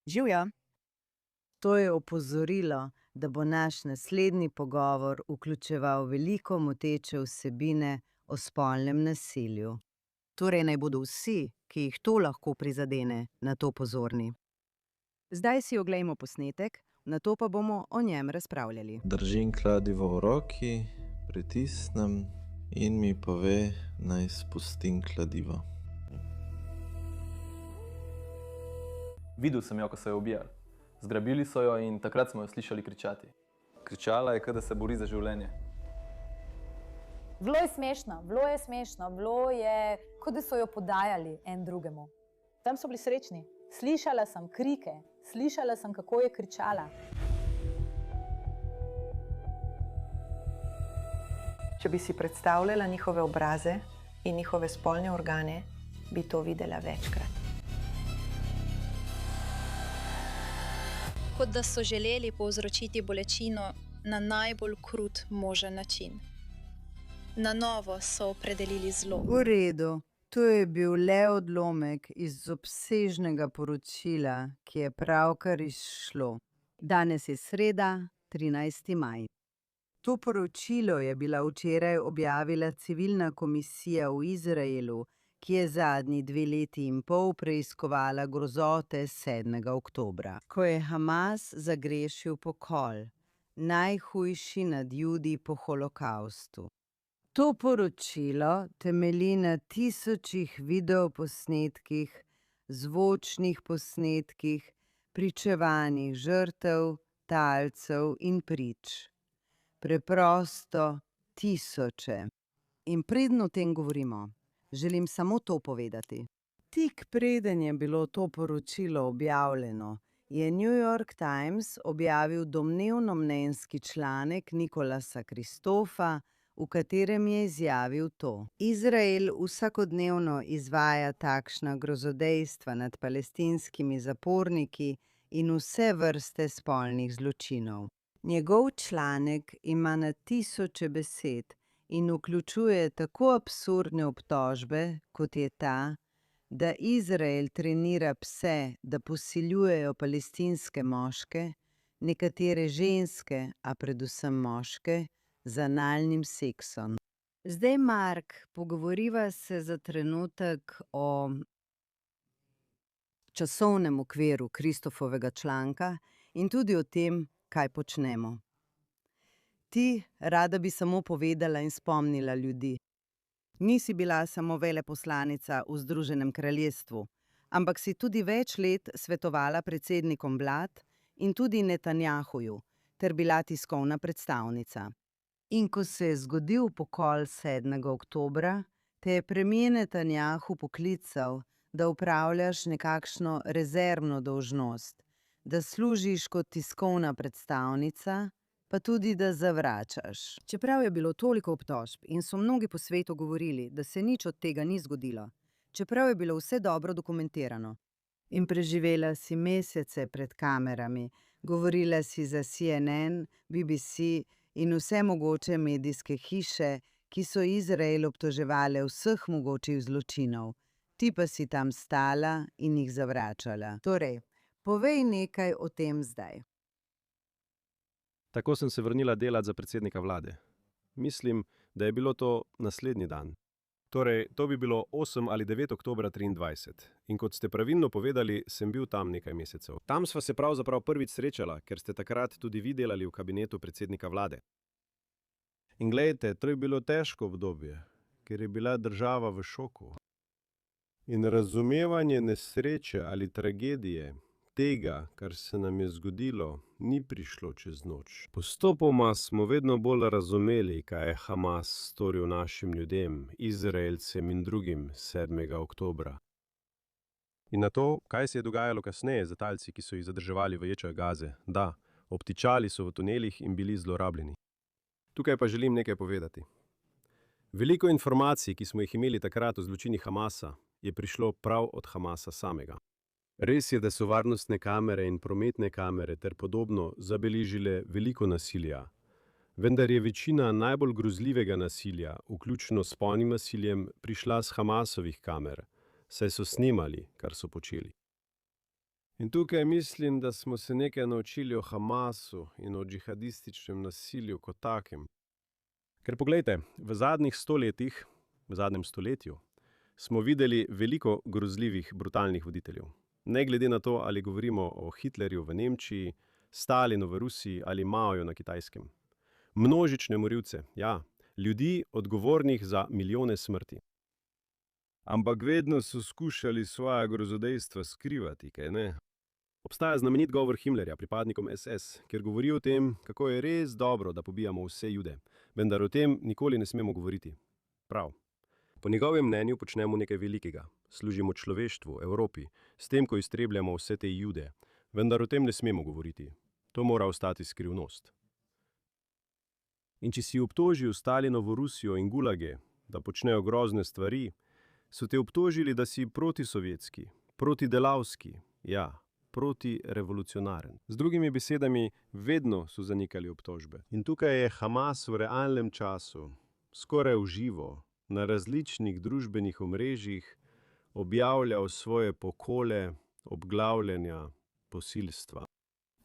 Živja. To je opozorilo, da bo naš naslednji pogovor vključeval veliko moteče vsebine o spolnem nasilju. Torej naj bodo vsi, ki jih to lahko prizadene, na to pozorni. Zdaj si oglejmo posnetek, nato pa bomo o njem razpravljali. Držim kladivo v roki, pritisnem in mi pove, naj spustim kladivo. Videl sem jo, ko so jo ubijali. Zgrabili so jo in takrat smo jo slišali kričati. Kričala je, kot da se bori za življenje. Bilo je smešno, bilo je, kot da so jo podajali en drugemu. Tam so bili srečni. Slišala sem krike, slišala sem, kako je kričala. Če bi si predstavljala njihove obraze in njihove spolne organe, bi to videla večkrat. Kot da so želeli povzročiti bolečino na najbolj krut možen način. Na novo so opredelili zlo. V redu, to je bil le odlomek iz obsežnega poročila, ki je pravkar izšlo. Danes je sreda, 13. maj. To poročilo je bila včeraj objavila civilna komisija v Izraelu, ki je zadnji 2 leti in pol preiskovala grozote 7. oktobra, ko je Hamas zagrešil pokol, najhujši nad Judi po holokaustu. To poročilo temelji na tisočih videoposnetkih, zvočnih posnetkih, pričevanjih žrtev, talcev in prič. Preprosto tisoče. In preden o tem govorimo, želim samo to povedati. Tik preden je bilo to poročilo objavljeno, je New York Times objavil domnevno mnenjski članek Nikolasa Kristofa, v katerem je izjavil to. Izrael vsakodnevno izvaja takšna grozodejstva nad palestinskimi zaporniki in vse vrste spolnih zločinov. Njegov članek ima na tisoče besed in vključuje tako absurdne obtožbe, kot je ta, da Izrael trenira pse, da posiljujejo palestinske moške, nekatere ženske, a predvsem moške, z analnim seksom. Zdaj, Mark, pogovoriva se za trenutek o časovnem okviru Kristofovega članka in tudi o tem, kaj počnemo. Ti, rada bi samo povedala in spomnila ljudi. Nisi bila samo veleposlanica v Združenem kraljestvu, ampak si tudi več let svetovala predsednikom vlad in tudi Netanjahuju, ter bila tiskovna predstavnica. In ko se je zgodil pokol 7. oktobra, te je premier Netanjahu poklical, da upravljaš nekakšno rezervno dolžnost, da služiš kot tiskovna predstavnica, pa tudi da zavračaš. Čeprav je bilo toliko obtožb in so mnogi po svetu govorili, da se nič od tega ni zgodilo, čeprav je bilo vse dobro dokumentirano. In preživela si mesece pred kamerami, govorila si za CNN, BBC in vse mogoče medijske hiše, ki so Izrael obtoževale vseh mogočih zločinov. Ti pa si tam stala in jih zavračala. Torej, povej nekaj o tem zdaj. Tako sem se vrnila delat za predsednika vlade. Mislim, da je bilo to naslednji dan. Torej, to bi bilo 8 ali 9 oktobra 23. In kot ste pravilno povedali, sem bil tam nekaj mesecev. Tam sva se pravzaprav prvič srečala, ker ste takrat tudi vi delali v kabinetu predsednika vlade. In glejte, to je bilo težko obdobje, ker je bila država v šoku. In razumevanje nesreče ali tragedije, tega, kar se nam je zgodilo, ni prišlo čez noč. Postopoma smo vedno bolj razumeli, kaj je Hamas storil našim ljudem, Izraelcem in drugim 7. oktobra. In na to, kaj se je dogajalo kasneje z talci, ki so jih zadrževali v ječah Gaze. Da, obtičali so v tunelih in bili zlorabljeni. Tukaj pa želim nekaj povedati. Veliko informacij, ki smo jih imeli takrat o zločinih Hamasa, je prišlo prav od Hamasa samega. Res je, da so varnostne kamere in prometne kamere ter podobno zabeležile veliko nasilja, vendar je večina najbolj grozljivega nasilja, vključno s spolnim nasiljem, prišla s Hamasovih kamer, saj so snemali, kar so počeli. In tukaj mislim, da smo se nekaj naučili o Hamasu in o džihadističnem nasilju kot takem. Ker poglejte, v zadnjih stoletjih, v zadnjem stoletju, smo videli veliko grozljivih, brutalnih voditeljev. Ne glede na to, ali govorimo o Hitlerju v Nemčiji, Stalinu v Rusiji ali Maoju na Kitajskem. Množične morilce, ja, ljudi odgovornih za milijone smrti. Ampak vedno so skušali svoja grozodejstva skrivati, kaj ne? Obstaja znamenit govor Himmlerja pripadnikom SS, kjer govori o tem, kako je res dobro, da pobijamo vse Jude, vendar o tem nikoli ne smemo govoriti. Prav. Po njegovem mnenju počnemo nekaj velikega, služimo človeštvu, Evropi, s tem, ko iztrebljamo vse te Jude, vendar o tem ne smemo govoriti. To mora ostati skrivnost. In če si obtožil Stalinovo Rusijo in gulage, da počnejo grozne stvari, so te obtožili, da si protisovjetski, protidelavski, ja, protirevolucionaren. Z drugimi besedami, vedno so zanikali obtožbe. In tukaj je Hamas v realnem času, skoraj v živo, na različnih družbenih omrežjih objavljal svoje pokole, obglavljanja, posilstva.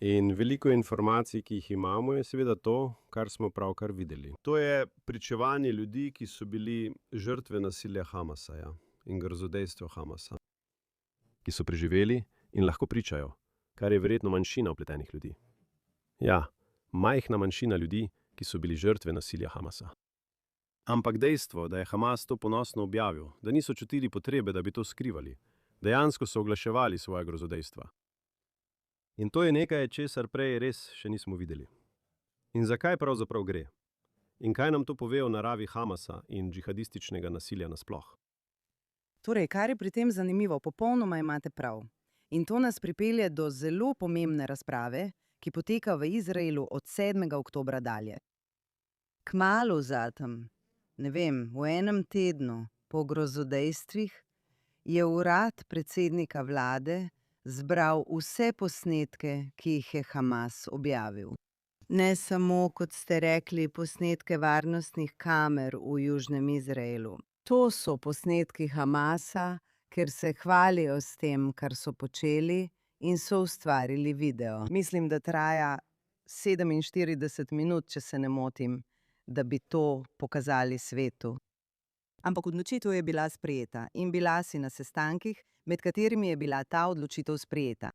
In veliko informacij, ki jih imamo, je seveda to, kar smo pravkar videli. To je pričevanje ljudi, ki so bili žrtve nasilja Hamasa, ja, in grozodejstva Hamasa, ki so preživeli in lahko pričajo, kar je verjetno manjšina vpletenih ljudi. Ja, majhna manjšina ljudi, ki so bili žrtve nasilja Hamasa. Ampak dejstvo, da je Hamas to ponosno objavil, da niso čutili potrebe, da bi to skrivali, dejansko so oglaševali svoje grozodejstva. In to je nekaj, česar prej res še nismo videli. In zakaj pravzaprav gre? In kaj nam to pove o naravi Hamasa in džihadističnega nasilja nasploh? Torej, kar je pri tem zanimivo, popolnoma imate prav. In to nas pripelje do zelo pomembne razprave, ki poteka v Izraelu od 7. oktobra dalje. Kmalu zatem, ne vem, v enem tednu po grozodejstvih, je urad predsednika vlade zbral vse posnetke, ki jih je Hamas objavil. Ne samo, kot ste rekli, posnetke varnostnih kamer v Južnem Izraelu. To so posnetki Hamasa, ker se hvalijo s tem, kar so počeli in so ustvarili video. Mislim, da traja 47 minut, če se ne motim, da bi to pokazali svetu. Ampak odločitev je bila sprejeta in bila si na sestankih, med katerimi je bila ta odločitev sprejeta.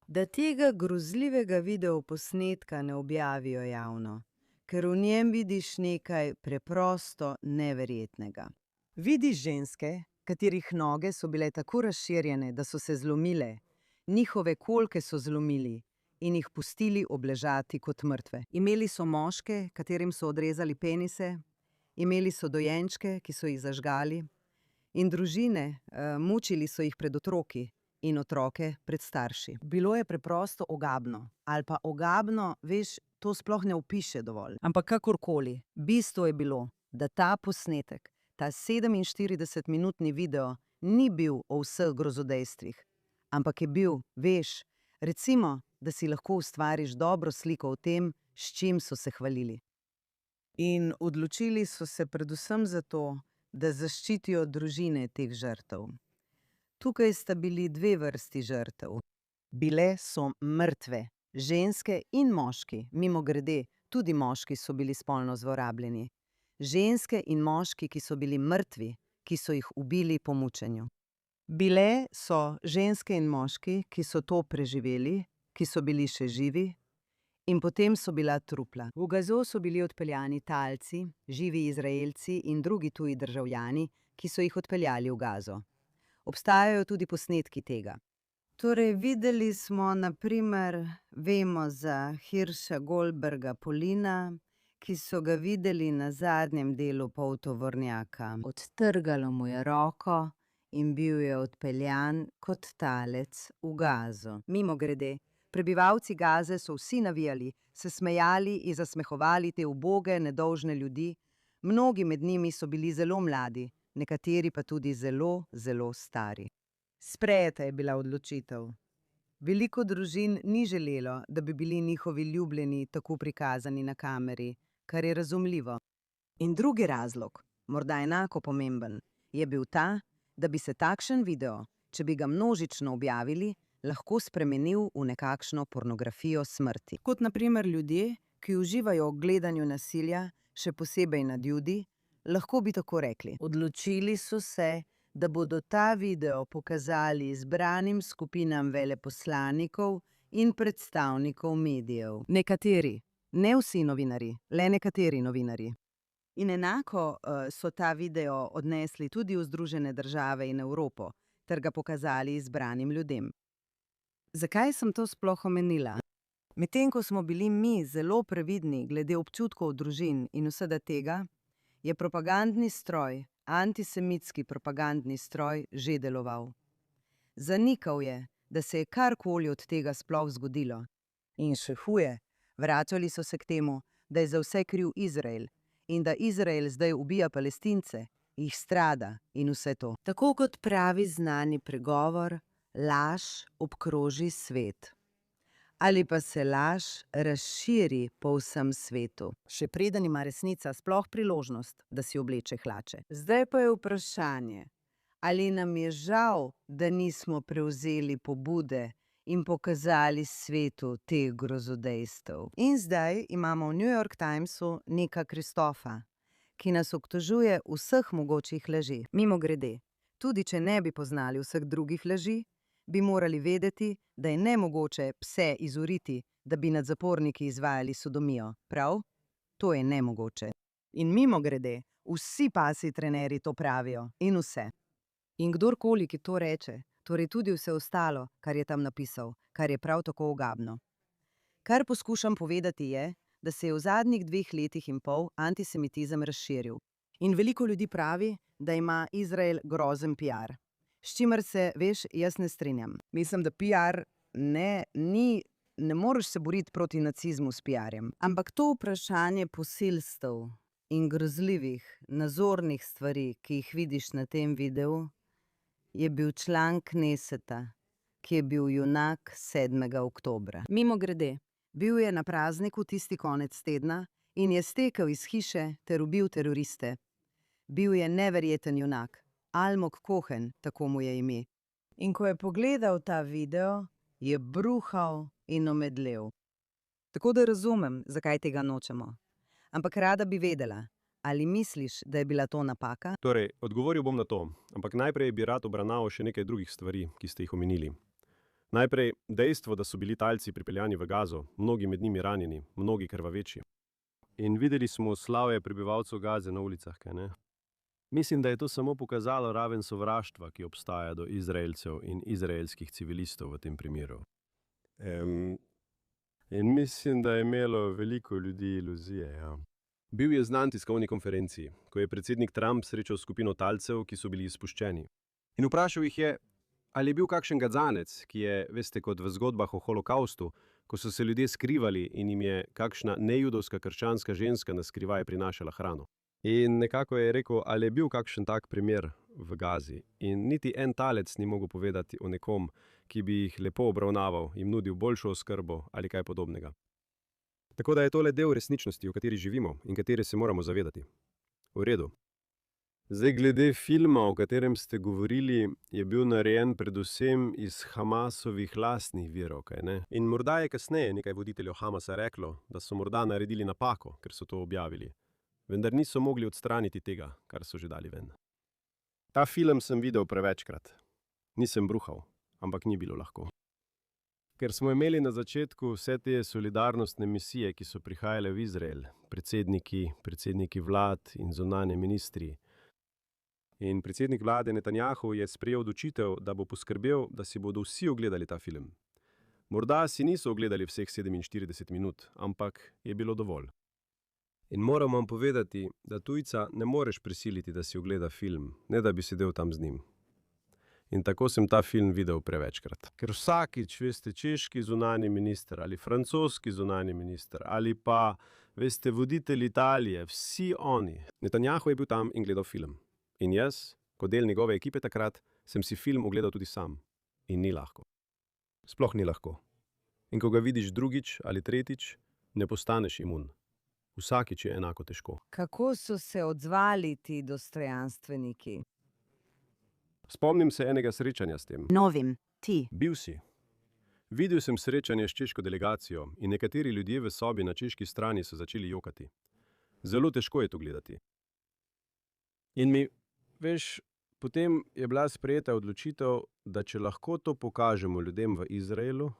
Da tega grozljivega videoposnetka ne objavijo javno, ker v njem vidiš nekaj preprosto neverjetnega. Vidiš ženske, katerih noge so bile tako razširjene, da so se zlomile, njihove kolke so zlomili in jih pustili obležati kot mrtve. Imeli so moške, katerim so odrezali penise, imeli so dojenčke, ki so jih zažgali, in družine, mučili so jih pred otroki in otroke pred starši. Bilo je preprosto ogabno, ali pa ogabno, veš, to sploh ne opiše dovolj. Ampak kakorkoli, bistvo je bilo, da ta posnetek, ta 47-minutni video ni bil o vseh grozodejstvih, ampak je bil, veš, recimo, da si lahko ustvariš dobro sliko o tem, s čim so se hvalili. In odločili so se predvsem zato, da zaščitijo družine teh žrtev. Tukaj sta bili dve vrsti žrtev. Bile so mrtve, ženske in moški, mimogrede, tudi moški so bili spolno zlorabljeni. Ženske in moški, ki so bili mrtvi, ki so jih ubili po mučenju. Bile so ženske in moški, ki so to preživeli, ki so bili še živi, in potem so bila trupla. V Gazo so bili odpeljani talci, živi Izraelci in drugi tuji državljani, ki so jih odpeljali v Gazo. Obstajajo tudi posnetki tega. Torej, videli smo, na primer, vemo za Hirša Goldberga Polina, ki so ga videli na zadnjem delu poltovornjaka. Odtrgalo mu je roko in bil je odpeljan kot talec v Gazo. Mimogrede, prebivalci Gaze so vsi navijali, se smejali in zasmehovali te uboge, nedolžne ljudi. Mnogi med njimi so bili zelo mladi, nekateri pa tudi zelo, zelo stari. Sprejeta je bila odločitev. Veliko družin ni želelo, da bi bili njihovi ljubljeni tako prikazani na kameri, kar je razumljivo. In drugi razlog, morda enako pomemben, je bil ta, da bi se takšen video, če bi ga množično objavili, lahko spremenil v nekakšno pornografijo smrti. Kot naprimer ljudje, ki uživajo v gledanju nasilja, še posebej nad Judi, lahko bi tako rekli. Odločili so se, da bodo ta video pokazali izbranim skupinam veleposlanikov in predstavnikov medijev. Nekateri, ne vsi novinarji, le nekateri novinarji. In enako so ta video odnesli tudi v Združene države in Evropo, ter ga pokazali izbranim ljudem. Zakaj sem to sploh omenila? Medtem ko smo bili mi zelo previdni glede občutkov družin in vsega tega, je propagandni stroj, antisemitski propagandni stroj, že deloval. Zanikal je, da se je karkoli od tega sploh zgodilo. In še huje, vračali so se k temu, da je za vse kriv Izrael in da Izrael zdaj ubija Palestince, jih strada in vse to. Tako kot pravi znani pregovor, laž obkroži svet. Ali pa se laž razširi po vsem svetu. Še preden ima resnica sploh priložnost, da si obleče hlače. Zdaj pa je vprašanje, ali nam je žal, da nismo prevzeli pobude in pokazali svetu teh grozodejstev. In zdaj imamo v New York Timesu Nika Kristofa, ki nas obtožuje vseh mogočih laži. Mimogrede, tudi če ne bi poznali vseh drugih laži, bi morali vedeti, da je nemogoče pse izuriti, da bi nad zaporniki izvajali sodomijo. Prav? To je nemogoče. In mimogrede, vsi pasji trenerji to pravijo. In vse. In kdorkoli, ki to reče, torej tudi vse ostalo, kar je tam napisal, kar je prav tako ogabno. Kar poskušam povedati je, da se je v zadnjih 2 letih in pol antisemitizem razširil. In veliko ljudi pravi, da ima Izrael grozen PR. S čimer se, veš, jaz ne strinjam. Mislim, da PR ne moreš se boriti proti nacizmu s PR-jem. Ampak to vprašanje posilstev In grozljivih, nazornih stvari, ki jih vidiš na tem videu, je bil član Kneseta, ki je bil junak 7. oktobra. Mimogrede, bil je na prazniku tisti konec tedna in je stekel iz hiše ter ubil teroriste. Bil je neverjeten junak. Almog Cohen, tako mu je ime. In ko je pogledal ta video, je bruhal in omedlel. Tako da razumem, zakaj tega nočemo. Ampak rada bi vedela, ali misliš, da je bila to napaka? Torej, odgovoril bom na to, ampak najprej bi rad obravnaval še nekaj drugih stvari, ki ste jih omenili. Najprej dejstvo, da so bili talci pripeljani v Gazo, mnogi med njimi ranjeni, mnogi krvaveči. In videli smo slavje prebivalcev Gaze na ulicah, kaj ne? Mislim, da je to samo pokazalo raven sovraštva, ki obstaja do Izraelcev in izraelskih civilistov v tem primeru. In mislim, da je imelo veliko ljudi iluzije, ja. Bil je znan tiskovni konferenciji, ko je predsednik Trump srečal skupino talcev, ki so bili izpuščeni. In vprašal jih je, ali je bil kakšen gadzanec, ki je, veste, kot v zgodbah o holokaustu, ko so se ljudje skrivali in jim je kakšna nejudovska krščanska ženska na skrivaj prinašala hrano. In nekako je rekel, ali je bil kakšen tak primer v Gazi. In niti en talec ni mogel povedati o nekom, ki bi jih lepo obravnaval, jim nudil boljšo oskrbo ali kaj podobnega. Tako da je to le del resničnosti, v kateri živimo in katere se moramo zavedati. V redu. Zdaj, glede filma, o katerem ste govorili, je bil narejen predvsem iz Hamasovih lastnih virov, kaj ne? In morda je kasneje nekaj voditeljev Hamasa reklo, da so morda naredili napako, ker so to objavili. Vendar niso mogli odstraniti tega, kar so že dali ven. Ta film sem videl prevečkrat. Nisem bruhal, ampak ni bilo lahko. Ker smo imeli na začetku vse te solidarnostne misije, ki so prihajale v Izrael, predsedniki vlad in zunanje ministri. In predsednik vlade Netanjahu je sprejel odločitev, da bo poskrbel, da si bodo vsi ogledali ta film. Morda si niso ogledali vseh 47 minut, ampak je bilo dovolj. In moram vam povedati, da tujca ne moreš prisiliti, da si ogleda film, ne da bi sedel tam z njim. In tako sem ta film videl prevečkrat. Ker vsakič, veste, češki zunanji minister ali francoski zunanji minister ali pa, veste, voditelj Italije, vsi oni. Netanjahu je bil tam in gledal film. In jaz, kot del njegove ekipe takrat, sem si film ogledal tudi sam. In ni lahko. Sploh ni lahko. In ko ga vidiš drugič ali tretjič, ne postaneš imun. Vsakič je enako težko. Kako so se odzvali ti dostojanstveniki? Spomnim se enega srečanja s tem. Novim, ti. Bil si. Videl sem srečanje s češko delegacijo in nekateri ljudje v sobi na češki strani so začeli jokati. Zelo težko je to gledati. In veš, potem je bila sprejeta odločitev, da če lahko to pokažemo ljudem v Izraelu,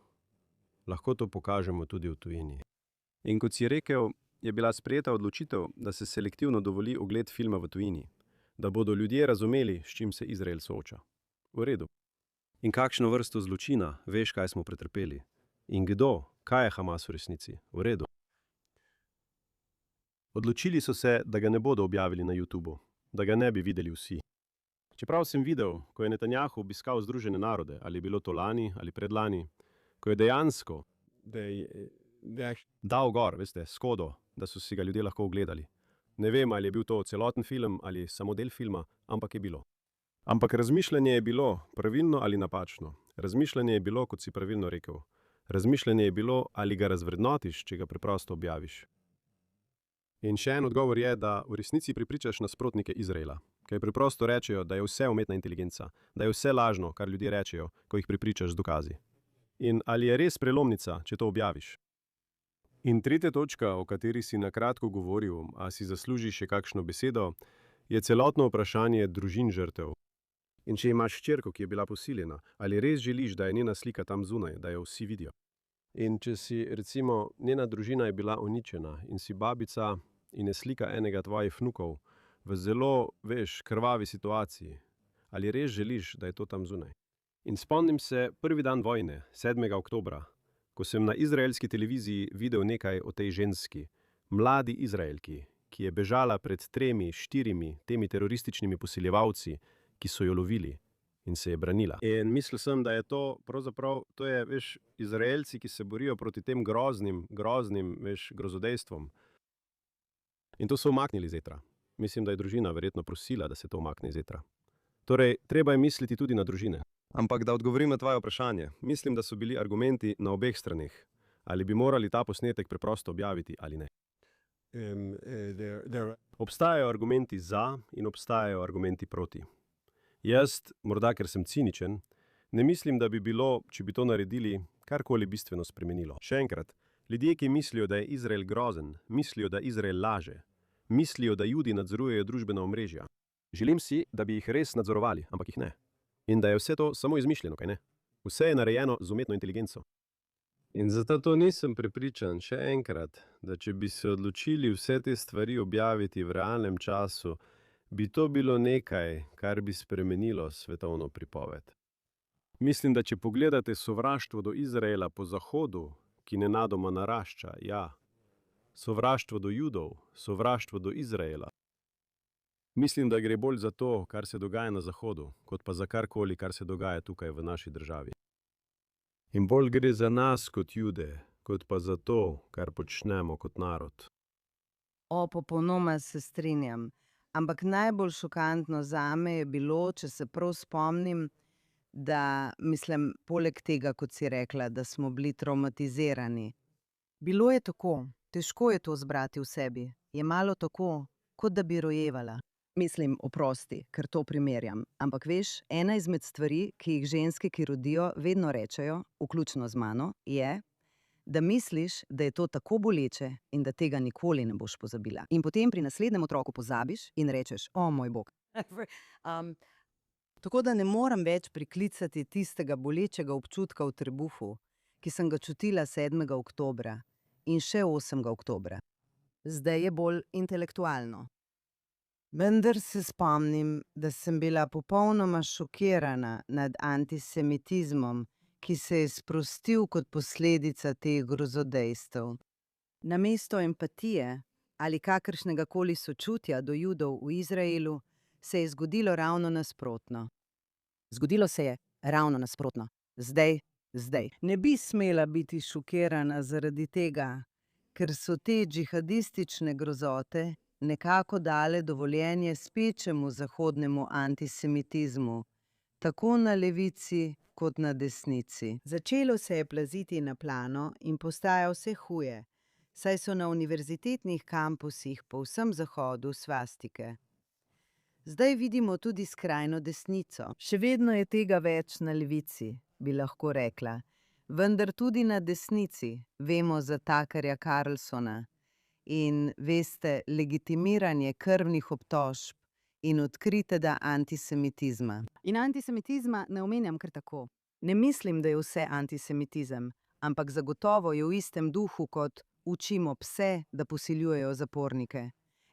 lahko to pokažemo tudi v tujini. In kot si rekel, je bila sprejeta odločitev, da se selektivno dovoli ogled filma v tujini, da bodo ljudje razumeli, s čim se Izrael sooča. V redu. In kakšno vrsto zločina, veš, kaj smo pretrpeli. In kdo, kaj je Hamas v resnici? V redu. Odločili so se, da ga ne bodo objavili na YouTubu, da ga ne bi videli vsi. Čeprav sem videl, ko je Netanjahu obiskal Združene narode, ali je bilo to lani ali predlani, ko je dejansko dal gor, veste, Skodo, da so si ga ljudje lahko ogledali. Ne vem, ali je bil to celoten film ali samo del filma, ampak je bilo. Ampak razmišljanje je bilo, pravilno ali napačno. Razmišljanje je bilo, kot si pravilno rekel. Razmišljanje je bilo, ali ga razvrednotiš, če ga preprosto objaviš. In še en odgovor je, da v resnici prepričaš nasprotnike Izraela, ki preprosto rečejo, da je vse umetna inteligenca, da je vse lažno, kar ljudje rečejo, ko jih prepričaš z dokazi. In ali je res prelomnica, če to objaviš? In tretja točka, o kateri si na kratko govoril, a si zasluži še kakšno besedo, je celotno vprašanje družin žrtev. In če imaš hčerko, ki je bila posiljena, ali res želiš, da je njena slika tam zunaj, da jo vsi vidijo? In če si, recimo, njena družina je bila uničena in si babica in je slika enega tvojih vnukov v zelo, krvavi situaciji, ali res želiš, da je to tam zunaj? In spomnim se prvi dan vojne, 7. oktobra, ko sem na izraelski televiziji videl nekaj o tej ženski, mladi Izraelki, ki je bežala pred 3-4 temi terorističnimi posiljevalci, ki so jo lovili in se je branila. In mislil sem, da je to pravzaprav, to je, Izraelci, ki se borijo proti tem groznim, grozodejstvom. In to so umaknili iz etra. Mislim, da je družina verjetno prosila, da se to umakne iz etra. Torej, treba je misliti tudi na družine. Ampak da odgovorim na tvoje vprašanje, mislim, da so bili argumenti na obeh straneh. Ali bi morali ta posnetek preprosto objaviti ali ne. Obstajajo argumenti za in obstajajo argumenti proti. Jaz, morda ker sem ciničen, ne mislim, da bi bilo, če bi to naredili, karkoli bistveno spremenilo. Še enkrat, ljudje, ki mislijo, da je Izrael grozen, mislijo, da Izrael laže, mislijo, da Judi nadzorujejo družbena omrežja. Želim si, da bi jih res nadzorovali, ampak jih ne. In da je vse to samo izmišljeno, kaj ne? Vse je narejeno z umetno inteligenco. In zato to nisem prepričan, še enkrat, da če bi se odločili vse te stvari objaviti v realnem času, bi to bilo nekaj, kar bi spremenilo svetovno pripoved. Mislim, da če pogledate sovraštvo do Izraela po Zahodu, ki nenadoma narašča, sovraštvo do Judov, sovraštvo do Izraela, mislim, da gre bolj za to, kar se dogaja na Zahodu, kot pa za karkoli, kar se dogaja tukaj v naši državi. In bolj gre za nas kot Jude, kot pa za to, kar počnemo kot narod. Popolnoma se strinjam. Ampak najbolj šokantno zame je bilo, če se prav spomnim, da, poleg tega, kot si rekla, da smo bili traumatizirani. Bilo je tako, težko je to zbrati v sebi. Je malo tako, kot da bi rojevala. Oprosti, ker to primerjam. Ampak veš, ena izmed stvari, ki jih ženske, ki rodijo, vedno rečejo, vključno z mano, je, da misliš, da je to tako boleče in da tega nikoli ne boš pozabila. In potem pri naslednjem otroku pozabiš in rečeš, o moj bog. Tako da ne morem več priklicati tistega bolečega občutka v trebuhu, ki sem ga čutila 7. oktobra in še 8. oktobra. Zdaj je bolj intelektualno. Vendar se spomnim, da sem bila popolnoma šokirana nad antisemitizmom, ki se je sprostil kot posledica teh grozodejstev. Namesto empatije ali kakršnega koli sočutja do Judov v Izraelu se je zgodilo ravno nasprotno. Zgodilo se je ravno nasprotno. Zdaj. Ne bi smela biti šokirana zaradi tega, ker so te džihadistične grozote nekako dale dovoljenje spečemu zahodnemu antisemitizmu, tako na levici kot na desnici. Začelo se je plaziti na plano in postaja vse huje, saj so na univerzitetnih kampusih po vsem Zahodu svastike. Zdaj vidimo tudi skrajno desnico. Še vedno je tega več na levici, bi lahko rekla. Vendar tudi na desnici vemo za Tuckerja Carlsona in veste, legitimiranje krvnih obtožb in odkritega antisemitizma. In antisemitizma ne omenjam kar tako. Ne mislim, da je vse antisemitizem, ampak zagotovo je v istem duhu kot učimo pse, da posiljujejo zapornike.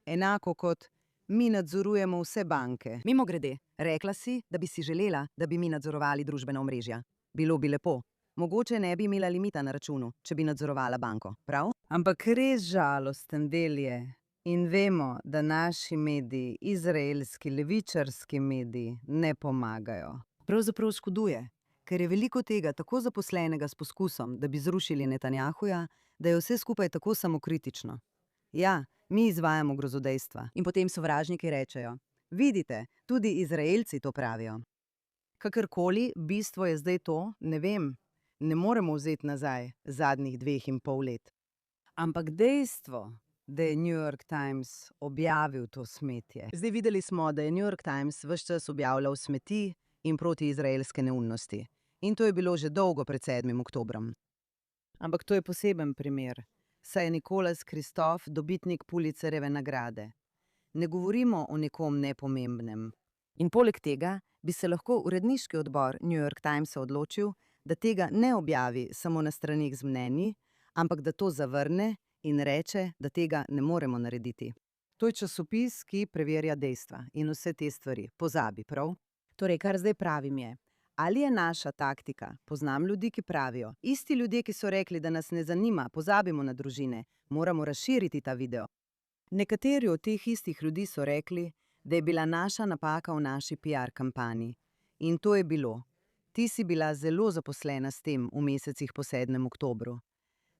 Enako kot mi nadzorujemo vse banke. Mimogrede, rekla si, da bi si želela, da bi mi nadzorovali družbena omrežja. Bilo bi lepo. Mogoče ne bi imela limita na računu, če bi nadzorovala banko, prav? Ampak res žalosten del je. In vemo, da naši mediji, izraelski levičarski mediji, ne pomagajo. Pravzaprav škoduje, ker je veliko tega tako zaposlenega s poskusom, da bi zrušili Netanjahuja, da je vse skupaj tako samokritično. Ja, mi izvajamo grozodejstva. In potem sovražniki rečejo, vidite, tudi Izraelci to pravijo. Kakorkoli, bistvo je zdaj to, ne vem, ne moremo vzeti nazaj zadnjih 2,5 let. Ampak dejstvo, da je New York Times objavil to smetje. Zdaj videli smo, da je New York Times ves čas objavljal smeti in protiizraelske neumnosti. In to je bilo že dolgo pred 7. oktobrom. Ampak to je poseben primer, saj je Nicholas Kristof dobitnik Pulitzerjeve nagrade. Ne govorimo o nekom nepomembnem. In poleg tega bi se lahko uredniški odbor New York Timesa odločil, da tega ne objavi samo na straneh z mnenji, ampak da to zavrne in reče, da tega ne moremo narediti. To je časopis, ki preverja dejstva in vse te stvari. Pozabi, prav? Torej, kar zdaj pravim je, ali je naša taktika, poznam ljudi, ki pravijo, isti ljudje, ki so rekli, da nas ne zanima, pozabimo na družine, moramo razširiti ta video. Nekateri od teh istih ljudi so rekli, da je bila naša napaka v naši PR kampanji. In to je bilo. Ti si bila zelo zaposlena s tem v mesecih po 7. oktobru.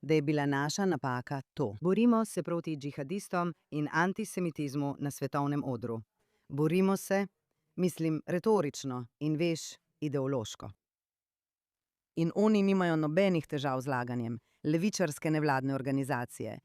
Da je bila naša napaka to. Borimo se proti džihadistom in antisemitizmu na svetovnem odru. Borimo se, mislim, retorično in veš, ideološko. In oni nimajo nobenih težav z laganjem. Levičarske nevladne organizacije,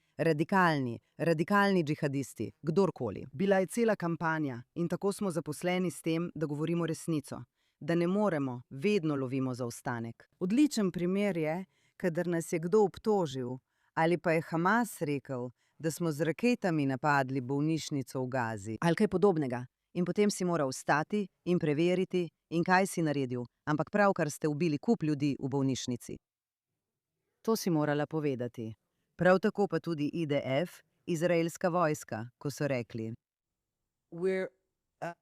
radikalni džihadisti, kdorkoli. Bila je cela kampanja in tako smo zaposleni s tem, da govorimo resnico. Da ne moremo, vedno lovimo zaostanek. Odličen primer je, kadar nas je kdo obtožil, ali pa je Hamas rekel, da smo z raketami napadli bolnišnico v Gazi. Ali kaj podobnega. In potem si moral vstati in preveriti, in kaj si naredil, ampak pravkar ste ubili kup ljudi v bolnišnici. To si morala povedati. Prav tako pa tudi IDF, izraelska vojska, ko so rekli,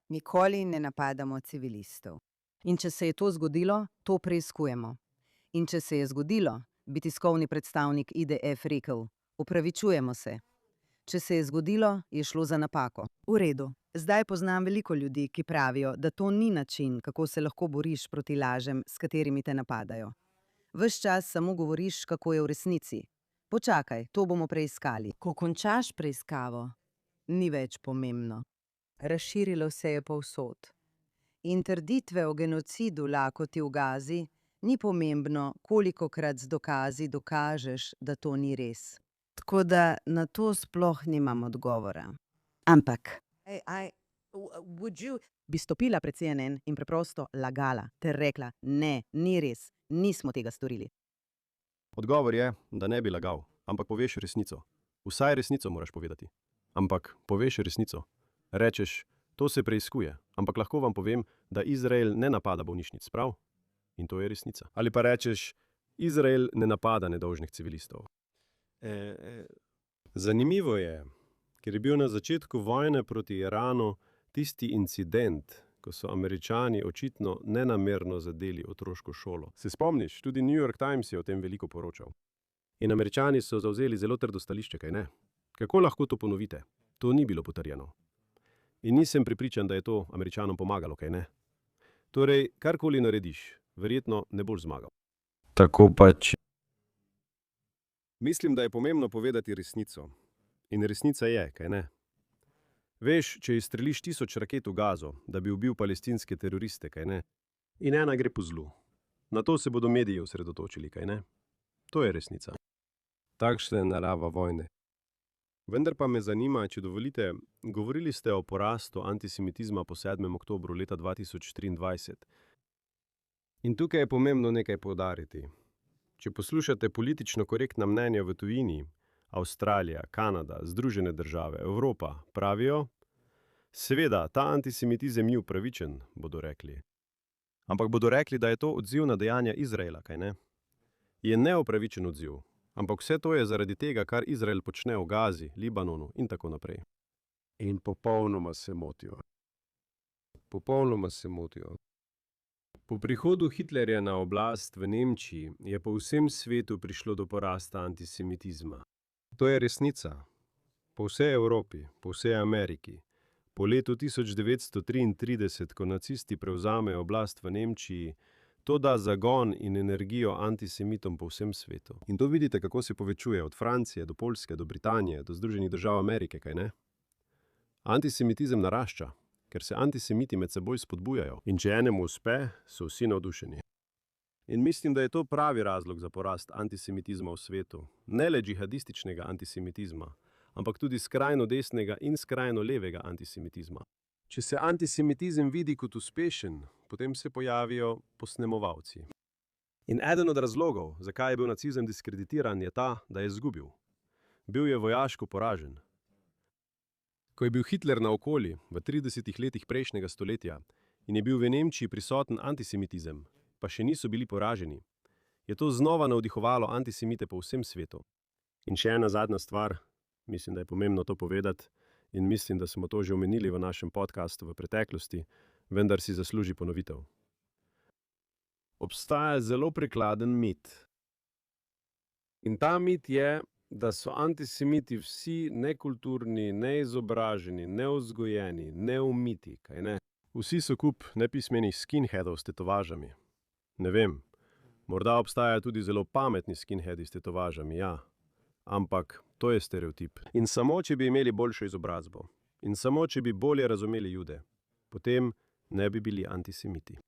nikoli ne napadamo civilistov. In če se je to zgodilo, to preiskujemo. In če se je zgodilo, bi tiskovni predstavnik IDF rekel, opravičujemo se. Če se je zgodilo, je šlo za napako. V redu. Zdaj poznam veliko ljudi, ki pravijo, da to ni način, kako se lahko boriš proti lažem, s katerimi te napadajo. Ves čas samo govoriš, kako je v resnici. Počakaj, to bomo preiskali. Ko končaš preiskavo, ni več pomembno. Razširilo se je povsod. In trditve o genocidu lakoti v Gazi, ni pomembno, kolikokrat z dokazi dokažeš, da to ni res. Tako da na to sploh nimam odgovora. Ampak bi stopila pred CNN in preprosto lagala ter rekla, ne, ni res, nismo tega storili. Odgovor je, da ne bi lagal, ampak poveš resnico. Vsaj resnico moraš povedati. Ampak poveš resnico. Rečeš, to se preiskuje, ampak lahko vam povem, da Izrael ne napada bolnišnic, prav? In to je resnica. Ali pa rečeš, Izrael ne napada nedolžnih civilistov. Zanimivo je, ker je bil na začetku vojne proti Iranu tisti incident, ko so Američani očitno nenamerno zadeli otroško šolo. Se spomniš, tudi New York Times je o tem veliko poročal. In Američani so zavzeli zelo trdo stališče, kaj ne? Kako lahko to ponovite? To ni bilo potrjeno. In nisem prepričan, da je to Američanom pomagalo, kaj ne? Torej, karkoli narediš, verjetno ne boš zmagal. Tako pač. Mislim, da je pomembno povedati resnico. In resnica je, kaj ne? Veš, če izstreliš 1000 raket v Gazo, da bi ubil palestinske teroriste, kaj ne? In ena gre po zlu. Na to se bodo mediji osredotočili, kaj ne? To je resnica. Takšna je narava vojne. Vendar pa me zanima, če dovolite, govorili ste o porastu antisemitizma po 7. oktobru leta 2023. In tukaj je pomembno nekaj poudariti. Če poslušate politično korektna mnenja v tujini, Avstralija, Kanada, Združene države, Evropa, pravijo, seveda, ta antisemitizem ni upravičen, bodo rekli. Ampak bodo rekli, da je to odziv na dejanja Izraela, kaj ne? Je neupravičen odziv, ampak vse to je zaradi tega, kar Izrael počne v Gazi, Libanonu in tako naprej. In popolnoma se motijo. Popolnoma se motijo. Po prihodu Hitlerja na oblast v Nemčiji je po vsem svetu prišlo do porasta antisemitizma. To je resnica. Po vsej Evropi, po vsej Ameriki. Po letu 1933, ko nacisti prevzamejo oblast v Nemčiji, to da zagon in energijo antisemitom po vsem svetu. In to vidite, kako se povečuje od Francije do Poljske, do Britanije, do Združenih držav Amerike, kaj ne? Antisemitizem narašča, ker se antisemiti med seboj spodbujajo. In če enemu uspe, so vsi navdušeni. In mislim, da je to pravi razlog za porast antisemitizma v svetu. Ne le džihadističnega antisemitizma, ampak tudi skrajno desnega in skrajno levega antisemitizma. Če se antisemitizem vidi kot uspešen, potem se pojavijo posnemovalci. In eden od razlogov, zakaj je bil nacizem diskreditiran, je ta, da je izgubil. Bil je vojaško poražen. Ko je bil Hitler naokoli v 30 letih prejšnjega stoletja in je bil v Nemčiji prisoten antisemitizem, pa še niso bili poraženi, je to znova navdihovalo antisemite po vsem svetu. In še ena zadnja stvar, mislim, da je pomembno to povedati, in mislim, da smo to že omenili v našem podcastu v preteklosti, vendar si zasluži ponovitev. Obstaja zelo prikladen mit. In ta mit je, da so antisemiti vsi nekulturni, neizobraženi, nevzgojeni, neumiti, kaj ne? Vsi so kup nepismenih skinheadov s tetovažami. Ne vem, morda obstajajo tudi zelo pametni skinheadi s tetovažami, ja. Ampak to je stereotip. In samo, če bi imeli boljšo izobrazbo, in samo, če bi bolje razumeli Jude, potem ne bi bili antisemiti.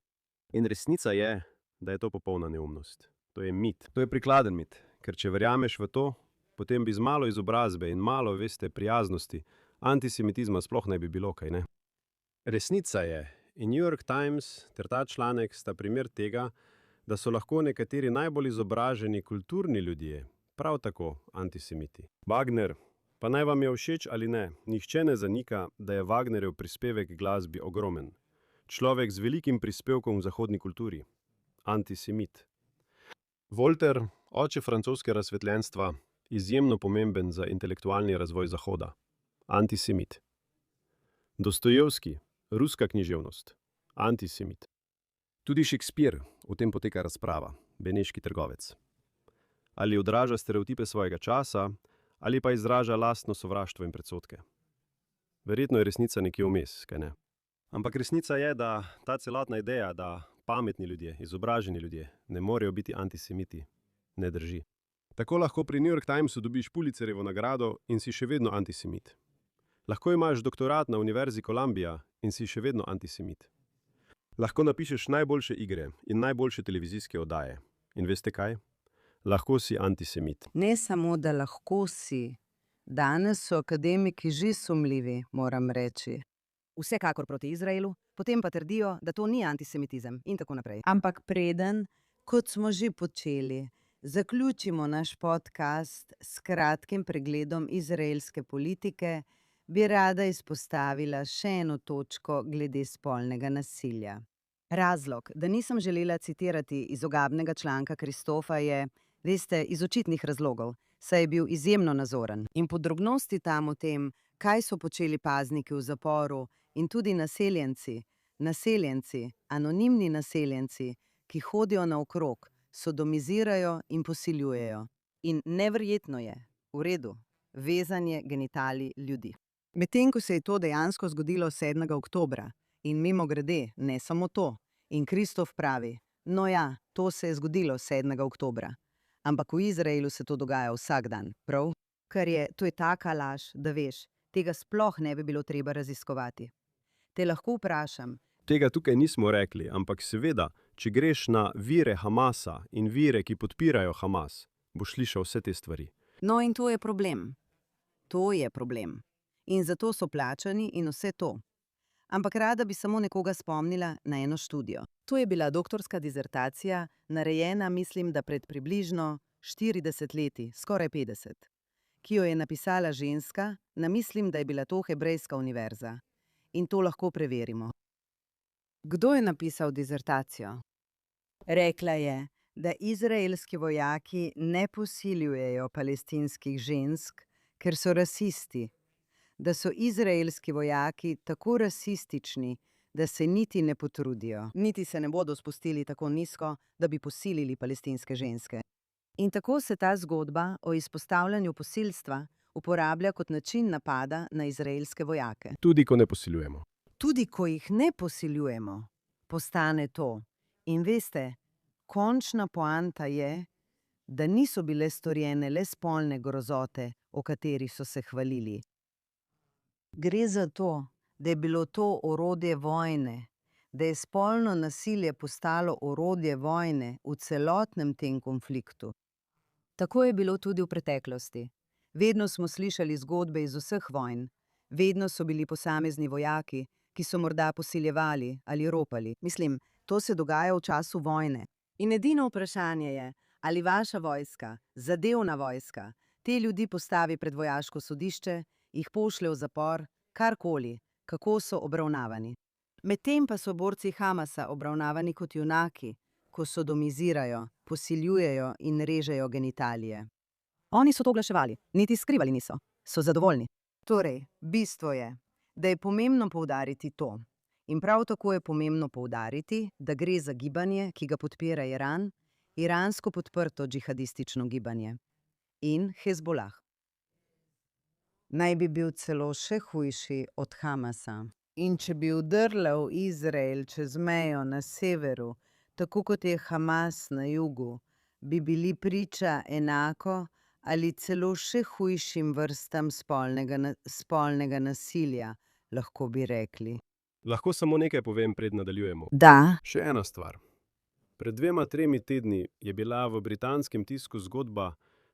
In resnica je, da je to popolna neumnost. To je mit. To je prikladen mit, ker če verjameš v to, potem bi z malo izobrazbe in malo, veste, prijaznosti, antisemitizma sploh ne bi bilo, kaj ne? Resnica je, in New York Times ter ta članek sta primer tega, da so lahko nekateri najbolj izobraženi kulturni ljudje prav tako antisemiti. Wagner, pa naj vam je všeč ali ne, nihče ne zanika, da je Wagnerjev prispevek k glasbi ogromen. Človek z velikim prispevkom v zahodni kulturi. Antisemit. Voltaire, oče francoske razsvetljenstva, izjemno pomemben za intelektualni razvoj Zahoda. Antisemit. Dostojevski, ruska književnost. Antisemit. Tudi Shakespeare, o tem poteka razprava, beneški trgovec. Ali odraža stereotipe svojega časa, ali pa izraža lastno sovraštvo in predsodke. Verjetno je resnica nekje vmes, kaj ne? Ampak resnica je, da ta celotna ideja, da pametni ljudje, izobraženi ljudje, ne morejo biti antisemiti, ne drži. Tako lahko pri New York Timesu dobiš Pulitzerjevo nagrado in si še vedno antisemit. Lahko imaš doktorat na Univerzi Columbia in si še vedno antisemit. Lahko napišeš najboljše igre in najboljše televizijske oddaje. In veste kaj? Lahko si antisemit. Ne samo, da lahko si. Danes so akademiki že sumljivi, moram reči. Vsekakor proti Izraelu, potem pa trdijo, da to ni antisemitizem in tako naprej. Ampak preden, kot smo že počeli, zaključimo naš podcast s kratkim pregledom izraelske politike, bi rada izpostavila še eno točko glede spolnega nasilja. Razlog, da nisem želela citirati izogabnega članka Kristofa je, veste, iz očitnih razlogov, saj je bil izjemno nazoren. In podrobnosti tam o tem, kaj so počeli pazniki v zaporu in tudi naseljenci, anonimni naseljenci, ki hodijo naokrog, sodomizirajo in posiljujejo. In neverjetno je, v redu, vezanje genitalij ljudi. Medtem ko se je to dejansko zgodilo 7. oktobra, in mimogrede, ne samo to, in Kristof pravi, no ja, to se je zgodilo 7. oktobra, ampak v Izraelu se to dogaja vsak dan, prav? Ker to je taka laž, da veš, tega sploh ne bi bilo treba raziskovati. Te lahko vprašam. Tega tukaj nismo rekli, ampak seveda, če greš na vire Hamasa in vire, ki podpirajo Hamas, boš slišal vse te stvari. No in to je problem. To je problem. In zato so plačani in vse to. ampak rada bi samo nekoga spomnila na eno študijo. To je bila doktorska dizertacija, narejena, mislim, da pred približno 40 leti, skoraj 50, ki jo je napisala ženska, mislim, da je bila to Hebrejska univerza. In to lahko preverimo. Kdo je napisal dizertacijo? Rekla je, da izraelski vojaki ne posiljujejo palestinskih žensk, ker so rasisti, da so izraelski vojaki tako rasistični, da se niti ne potrudijo, niti se ne bodo spustili tako nizko, da bi posilili palestinske ženske. In tako se ta zgodba o izpostavljanju posilstva uporablja kot način napada na izraelske vojake. Tudi ko ne posiljujemo. Tudi ko jih ne posiljujemo, postane to. In veste, končna poanta je, da niso bile storjene le spolne grozote, o kateri so se hvalili. Gre za to, da je bilo to orodje vojne, da je spolno nasilje postalo orodje vojne v celotnem tem konfliktu. Tako je bilo tudi v preteklosti. Vedno smo slišali zgodbe iz vseh vojn. Vedno so bili posamezni vojaki, ki so morda posiljevali ali ropali. Mislim, to se dogaja v času vojne. In edino vprašanje je, ali vaša vojska, zadevna vojska, te ljudi postavi pred vojaško sodišče, jih pošlje v zapor, karkoli, kako so obravnavani. Medtem pa so borci Hamasa obravnavani kot junaki, ko sodomizirajo, posiljujejo in režejo genitalije. Oni so to oglaševali, niti skrivali niso. So zadovoljni. Torej, bistvo je, da je pomembno poudariti to. In prav tako je pomembno poudariti, da gre za gibanje, ki ga podpira Iran, iransko podprto džihadistično gibanje. In Hezbolah. Naj bi bil celo še hujši od Hamasa. In če bi udrla v Izrael čez mejo na severu, tako kot je Hamas na jugu, bi bili priča enako ali celo še hujšim vrstam spolnega nasilja, lahko bi rekli. Lahko samo nekaj povem, pred nadaljujemo. Da. Še ena stvar. Pred 2-3 tedni je bila v britanskem tisku zgodba,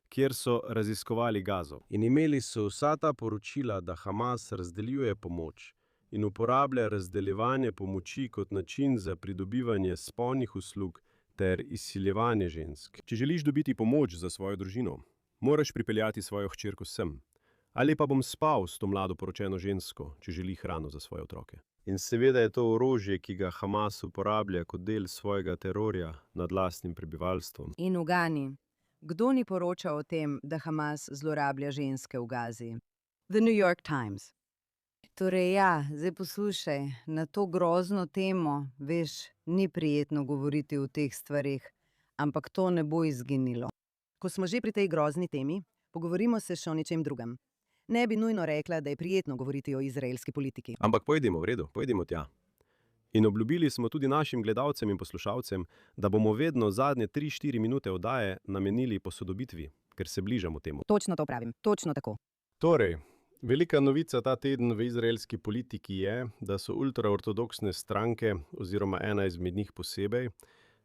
kjer so raziskovali Gazo. In imeli so vsa ta poročila, da Hamas razdeljuje pomoč in uporablja razdeljevanje pomoči kot način za pridobivanje spolnih uslug ter izsiljevanje žensk. Če želiš dobiti pomoč za svojo družino, moraš pripeljati svojo hčerko sem. Ali pa bom spal s to mlado poročeno žensko, če želi hrano za svoje otroke. In seveda je to orožje, ki ga Hamas uporablja kot del svojega terorja nad lastnim prebivalstvom. In ugani, kdo ni poročal o tem, da Hamas zlorablja ženske v Gazi? The New York Times. Torej ja, zdaj poslušaj, na to grozno temo, veš, ni prijetno govoriti o teh stvarih, ampak to ne bo izginilo. Ko smo že pri tej grozni temi, pogovorimo se še o ničem drugem. Ne bi nujno rekla, da je prijetno govoriti o izraelski politiki. Ampak pojdimo, v redu, pojdimo tja. In obljubili smo tudi našim gledalcem in poslušalcem, da bomo vedno zadnje 3-4 minute oddaje namenili posodobitvi, ker se bližamo temu. Točno to pravim, točno tako. Torej, velika novica ta teden v izraelski politiki je, da so ultraortodoksne stranke, oziroma ena izmed njih posebej,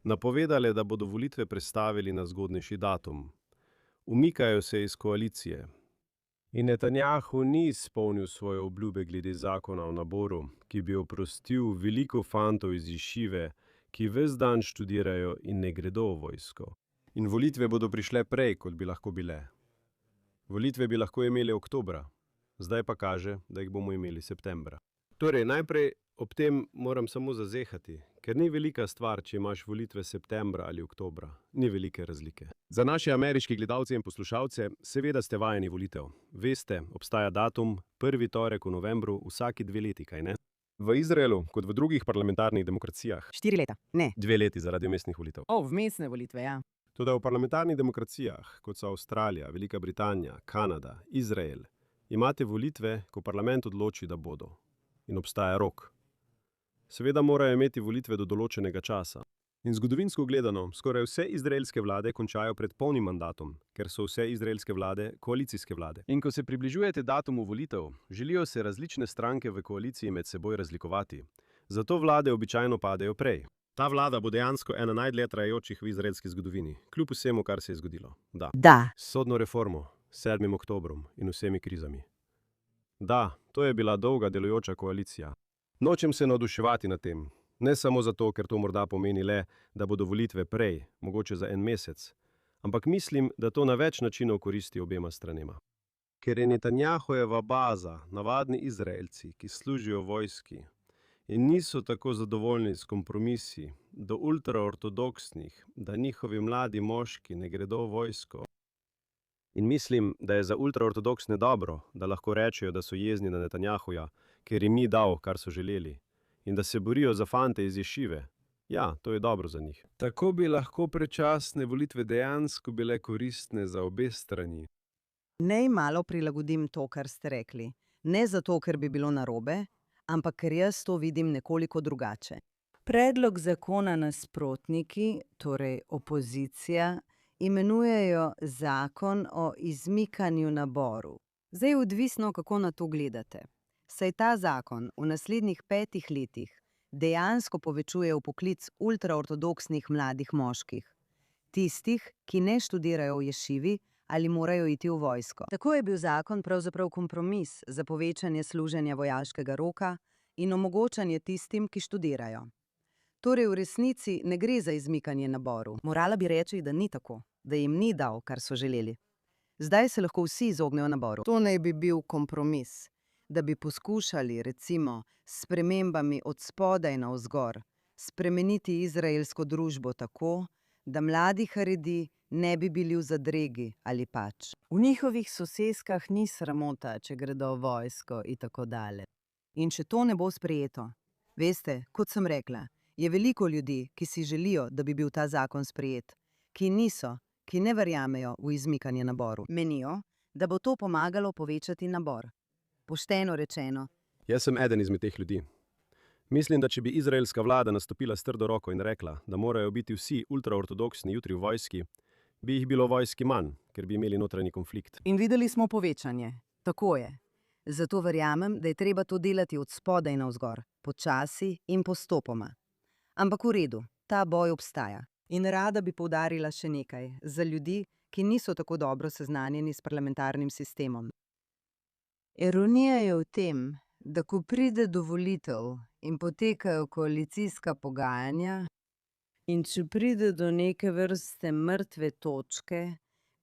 napovedale, da bodo volitve prestavili na zgodnejši datum. Umikajo se iz koalicije. In Netanjahu ni izpolnil svoje obljube glede zakona o naboru, ki bi oprostil veliko fantov iz Ješive, ki ves dan študirajo in ne gredo v vojsko. In volitve bodo prišle prej, kot bi lahko bile. Volitve bi lahko imeli oktobra, zdaj pa kaže, da jih bomo imeli septembra. Torej, najprej ob tem moram samo zazehati, ker ni velika stvar, če imaš volitve septembra ali oktobra. Ni velike razlike. Za naše ameriške gledalce in poslušalce, seveda ste vajeni volitev. Veste, obstaja datum 1. torek v novembru vsaki 2 leti, kaj ne? V Izraelu, kot v drugih parlamentarnih demokracijah. 4 leta, ne. 2 leti zaradi vmesnih volitev. Vmesne volitve, ja. Toda v parlamentarnih demokracijah, kot so Avstralija, Velika Britanija, Kanada, Izrael, imate volitve, ko parlament odloči, da bodo. In obstaja rok. Seveda morajo imeti volitve do določenega časa. In zgodovinsko gledano, skoraj vse izraelske vlade končajo pred polnim mandatom, ker so vse izraelske vlade koalicijske vlade. In ko se približujete datumu volitev, želijo se različne stranke v koaliciji med seboj razlikovati. Zato vlade običajno padejo prej. Ta vlada bo dejansko ena najdlje trajajočih v izraelski zgodovini, kljub vsemu, kar se je zgodilo. Da. S sodno reformo, 7. oktobrom in vsemi krizami. Da, to je bila dolga delujoča koalicija. Nočem se navduševati nad tem. Ne samo zato, ker to morda pomeni le, da bodo volitve prej, mogoče za en mesec, ampak mislim, da to na več načinov koristi obema stranema. Ker je Netanjahujeva baza navadni Izraelci, ki služijo vojski in niso tako zadovoljni s kompromisi do ultraortodoksnih, da njihovi mladi moški ne gredo v vojsko. In mislim, da je za ultraortodoksne dobro, da lahko rečejo, da so jezni na Netanjahuja, ker jim ni dal, kar so želeli, in da se borijo za fante iz ješive. Ja, to je dobro za njih. Tako bi lahko predčasne volitve dejansko bile koristne za obe strani. Naj malo prilagodim to, kar ste rekli. Ne zato, ker bi bilo narobe, ampak ker jaz to vidim nekoliko drugače. Predlog zakona nasprotniki, torej opozicija, imenujejo zakon o izmikanju naboru. Zdaj je odvisno, kako na to gledate. Saj ta zakon v naslednjih 5 letih dejansko povečuje vpoklic ultraortodoksnih mladih moških. Tistih, ki ne študirajo v ješivi ali morajo iti v vojsko. Tako je bil zakon pravzaprav kompromis za povečanje služenja vojaškega roka in omogočanje tistim, ki študirajo. Torej v resnici ne gre za izmikanje naboru. Morala bi reči, da ni tako, da jim ni dal, kar so želeli. Zdaj se lahko vsi izognejo naboru. To naj bi bil kompromis, da bi poskušali, recimo, s spremembami od spodaj navzgor, spremeniti izraelsko družbo tako, da mladi Haredi ne bi bili v zadregi ali pač. V njihovih soseskah ni sramota, če gredo v vojsko in tako dalje. In če to ne bo sprejeto, veste, kot sem rekla, je veliko ljudi, ki si želijo, da bi bil ta zakon sprejet, ki niso, ki ne verjamejo v izmikanje naboru. Menijo, da bo to pomagalo povečati nabor. Pošteno rečeno. Jaz sem eden izmed teh ljudi. Mislim, da če bi izraelska vlada nastopila s trdo roko in rekla, da morajo biti vsi ultraortodoksni jutri v vojski, bi jih bilo v vojski manj, ker bi imeli notranji konflikt. In videli smo povečanje. Tako je. Zato verjamem, da je treba to delati od spodaj navzgor, počasi in postopoma. Ampak v redu, ta boj obstaja. In rada bi poudarila še nekaj za ljudi, ki niso tako dobro seznanjeni s parlamentarnim sistemom. Ironija je v tem, da ko pride do volitev in potekajo koalicijska pogajanja, in če pride do neke vrste mrtve točke,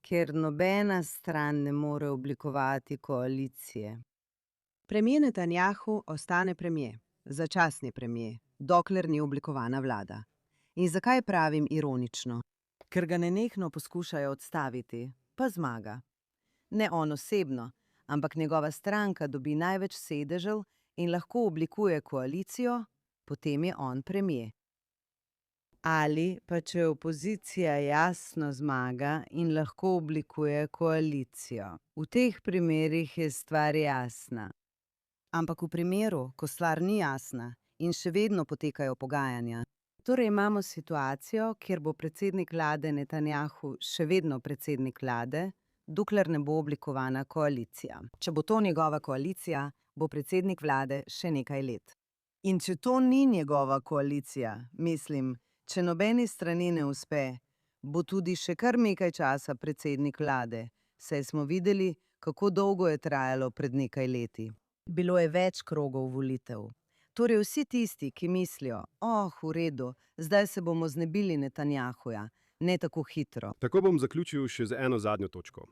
ker nobena stran ne more oblikovati koalicije. Premijer Netanjahu ostane premijer, začasni premijer, dokler ni oblikovana vlada. In zakaj pravim ironično? Ker ga nenehno poskušajo odstaviti, pa zmaga. Ne on osebno, ampak njegova stranka dobi največ sedežev in lahko oblikuje koalicijo, potem je on premijer. Ali pa če opozicija jasno zmaga in lahko oblikuje koalicijo. V teh primerih je stvar jasna. Ampak v primeru, ko stvar ni jasna in še vedno potekajo pogajanja, torej imamo situacijo, kjer bo predsednik vlade Netanjahu še vedno predsednik vlade, dokler ne bo oblikovana koalicija. Če bo to njegova koalicija, bo predsednik vlade še nekaj let. In če to ni njegova koalicija, mislim, če nobeni strani ne uspe, bo tudi še kar nekaj časa predsednik vlade, saj smo videli, kako dolgo je trajalo pred nekaj leti. Bilo je več krogov volitev. Torej vsi tisti, ki mislijo, v redu, zdaj se bomo znebili Netanjahuja, ne tako hitro. Tako bom zaključil še z eno zadnjo točko.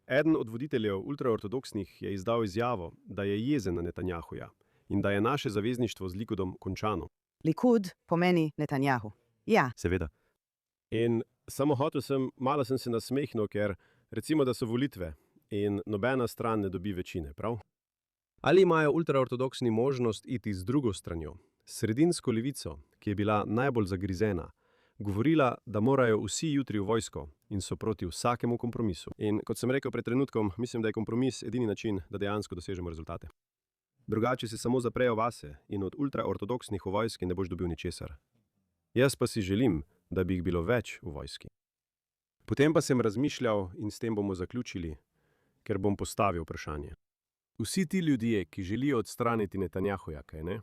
Eden od voditeljev ultraortodoksnih je izdal izjavo, da je jezen na Netanjahuja in da je naše zavezništvo z Likudom končano. Likud pomeni Netanjahu. Ja. Seveda. In samo malo sem se nasmehnil, ker recimo, da so volitve in nobena stran ne dobi večine, prav? Ali imajo ultraortodoksni možnost iti z drugo stranjo, sredinsko levico, ki je bila najbolj zagrizena, govorila, da morajo vsi jutri v vojsko in so proti vsakemu kompromisu. In kot sem rekel pred trenutkom, mislim, da je kompromis edini način, da dejansko dosežemo rezultate. Drugače se samo zaprejo vase in od ultraortodoksnih v vojski ne boš dobil ničesar. Jaz pa si želim, da bi jih bilo več v vojski. Potem pa sem razmišljal in s tem bomo zaključili, ker bom postavil vprašanje. Vsi ti ljudje, ki želijo odstraniti Netanjahuja, kaj ne?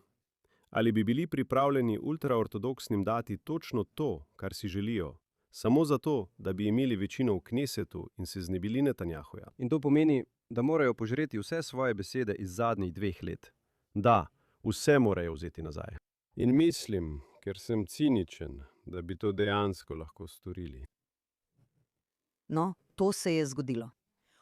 Ali bi bili pripravljeni ultraortodoksnim dati točno to, kar si želijo, samo zato, da bi imeli večino v Knesetu in se znebili Netanjahuja? In to pomeni, da morajo požreti vse svoje besede iz zadnjih 2 let. Da, Vse morajo vzeti nazaj. In mislim, ker sem ciničen, da bi to dejansko lahko storili. No, to se je zgodilo.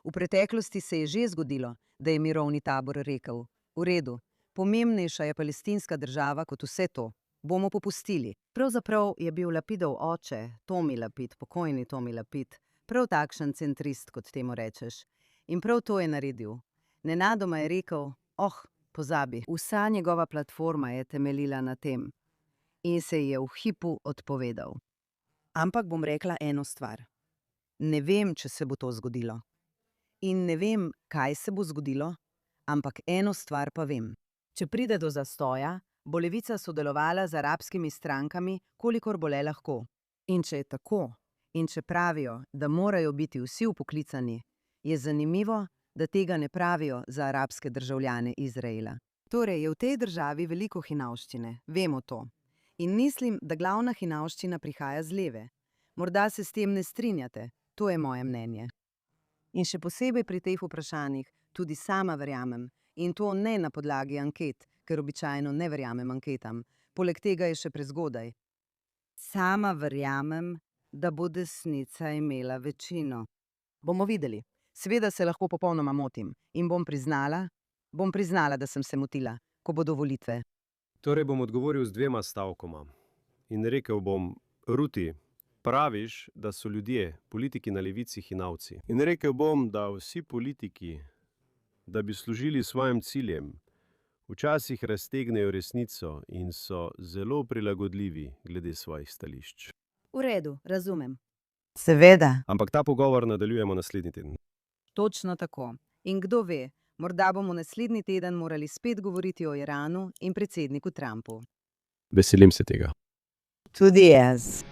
V preteklosti se je že zgodilo, da je mirovni tabor rekel: v redu, pomembnejša je palestinska država kot vse to. Bomo popustili. Pravzaprav je bil Lapidov oče, Tomi Lapid, pokojni Tomi Lapid, prav takšen centrist, kot temu rečeš. In prav to je naredil. Nenadoma je rekel: pozabi. Vsa njegova platforma je temeljila na tem. In se ji je v hipu odpovedal. Ampak bom rekla eno stvar. Ne vem, če se bo to zgodilo. In ne vem, kaj se bo zgodilo, ampak eno stvar pa vem. Če pride do zastoja, bo levica sodelovala z arabskimi strankami, kolikor bo le lahko. In če je tako, in če pravijo, da morajo biti vsi vpoklicani, je zanimivo, da tega ne pravijo za arabske državljane Izraela. Torej je v tej državi veliko hinavščine, vemo to. In mislim, da glavna hinavščina prihaja z leve. Morda se s tem ne strinjate, to je moje mnenje. In še posebej pri teh vprašanjih tudi sama verjamem, in to ne na podlagi anket, ker običajno ne verjamem anketam. Poleg tega je še prezgodaj. Sama verjamem, da bo desnica imela večino. Bomo videli. Seveda se lahko popolnoma motim in bom priznala, da sem se motila, ko bodo volitve. Torej bom odgovoril z 2 stavkoma. In rekel bom: Ruti, praviš, da so ljudje, politiki na levici, hinavci. In rekel bom, da vsi politiki, da bi služili svojim ciljem, včasih raztegnejo resnico in so zelo prilagodljivi glede svojih stališč. V redu, razumem. Seveda. Ampak ta pogovor nadaljujemo naslednji teden. Točno tako. In kdo ve, morda bomo naslednji teden morali spet govoriti o Iranu in predsedniku Trumpu. Veselim se tega. Tudi jaz.